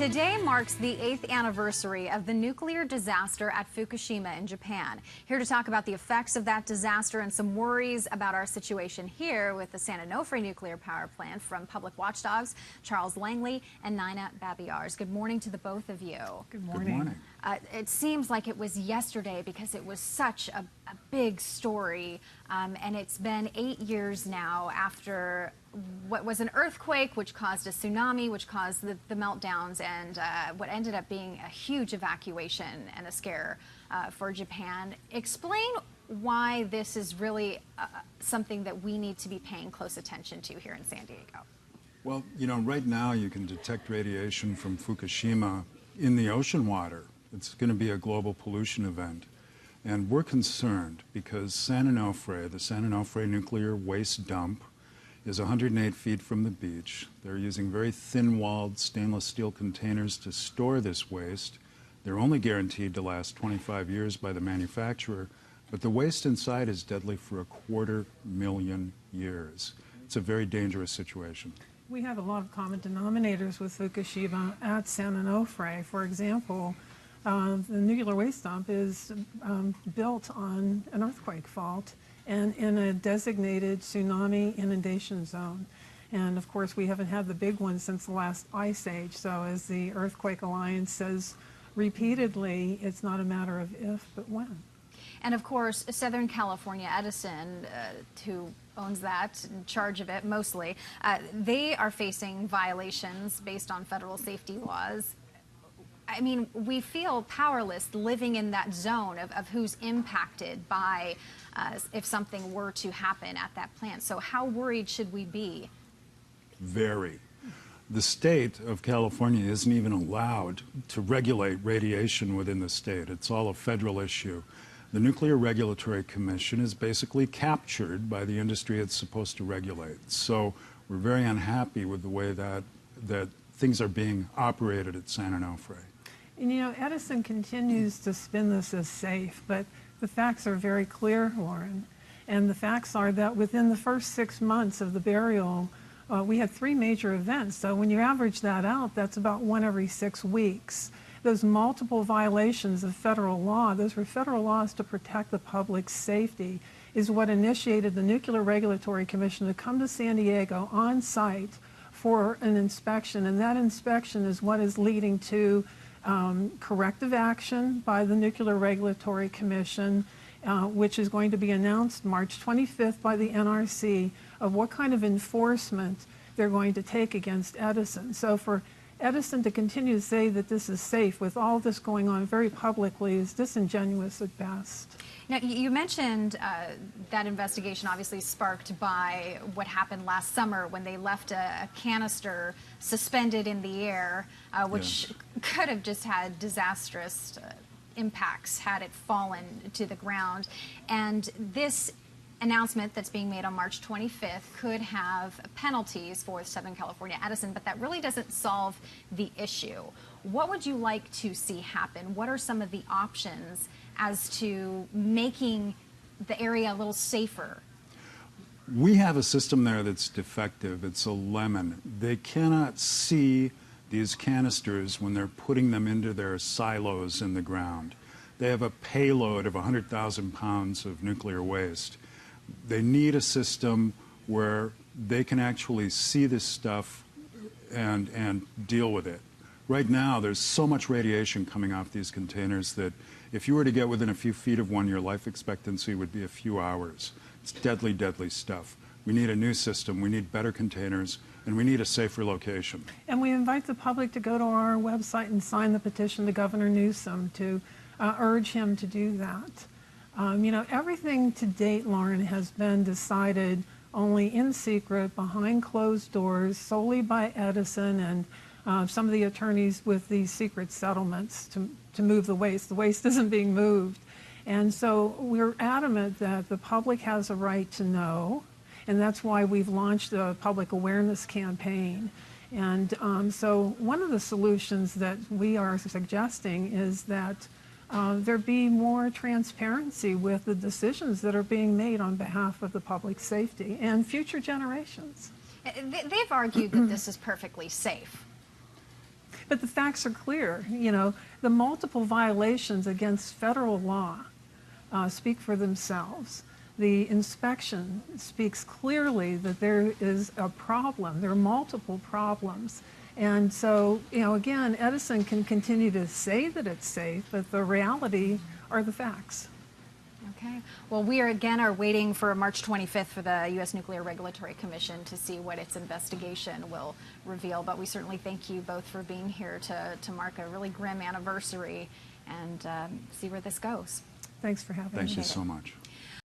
Today marks the 8th anniversary of the nuclear disaster at Fukushima in Japan. Here to talk about the effects of that disaster and some worries about our situation here with the San Onofre nuclear power plant from Public Watchdogs, Charles Langley and Nina Babiars. Good morning to the both of you. Good morning. Good morning. It seems like it was yesterday because it was such a big story, and it's been 8 years now after what was an earthquake, which caused a tsunami, which caused the meltdowns, and what ended up being a huge evacuation and a scare for Japan. Explain why this is really something that we need to be paying close attention to here in San Diego. Well, you know, right now you can detect radiation from Fukushima in the ocean water. It's going to be a global pollution event. And we're concerned because San Onofre, the San Onofre nuclear waste dump, is 108 feet from the beach. They're using very thin-walled stainless steel containers to store this waste. They're only guaranteed to last 25 years by the manufacturer, but the waste inside is deadly for 250,000 years. It's a very dangerous situation. We have a lot of common denominators with Fukushima at San Onofre. For example, the nuclear waste dump is built on an earthquake fault and in a designated tsunami inundation zone. And of course, we haven't had the big one since the last ice age. So as the Earthquake Alliance says repeatedly, it's not a matter of if, but when. And of course, Southern California Edison, who owns that, in charge of it mostly, they are facing violations based on federal safety laws. I mean, we feel powerless living in that zone of who's impacted by if something were to happen at that plant. So how worried should we be? Very. The state of California isn't even allowed to regulate radiation within the state. It's all a federal issue. The Nuclear Regulatory Commission is basically captured by the industry it's supposed to regulate. So we're very unhappy with the way that things are being operated at San Onofre. And you know, Edison continues to spin this as safe, but the facts are very clear, Lauren. And the facts are that within the first 6 months of the burial, we had 3 major events. So when you average that out, that's about 1 every 6 weeks. Those multiple violations of federal law, those were federal laws to protect the public's safety, is what initiated the Nuclear Regulatory Commission to come to San Diego on site for an inspection. And that inspection is what is leading to corrective action by the Nuclear Regulatory Commission, which is going to be announced March 25th by the NRC, of what kind of enforcement they're going to take against Edison. So for Edison to continue to say that this is safe with all this going on very publicly is disingenuous at best. Now, you mentioned that investigation obviously sparked by what happened last summer when they left a canister suspended in the air, which could have just had disastrous impacts had it fallen to the ground. And this announcement that's being made on March 25th could have penalties for Southern California Edison, but that really doesn't solve the issue. What would you like to see happen? What are some of the options as to making the area a little safer? We have a system there that's defective. It's a lemon. They cannot see these canisters when they're putting them into their silos in the ground. They have a payload of 100,000 pounds of nuclear waste. They need a system where they can actually see this stuff and deal with it. Right now, there's so much radiation coming off these containers that if you were to get within a few feet of one, your life expectancy would be a few hours. It's deadly, deadly stuff. We need a new system. We need better containers, and we need a safer location. And we invite the public to go to our website and sign the petition to Governor Newsom to urge him to do that. You know, everything to date, Lauren, has been decided only in secret, behind closed doors, solely by Edison and some of the attorneys with these secret settlements to move the waste. The waste isn't being moved. And so we're adamant that the public has a right to know, and that's why we've launched a public awareness campaign. And so one of the solutions that we are suggesting is that there be more transparency with the decisions that are being made on behalf of the public safety and future generations. They've argued that this is perfectly safe. But the facts are clear. You know, the multiple violations against federal law speak for themselves. The inspection speaks clearly that there is a problem. There are multiple problems. And so, you know, again, Edison can continue to say that it's safe, but the reality are the facts. Okay. Well, we are waiting for March 25th for the U.S. Nuclear Regulatory Commission to see what its investigation will reveal. But we certainly thank you both for being here to mark a really grim anniversary and see where this goes. Thanks for having me. Thank you so much.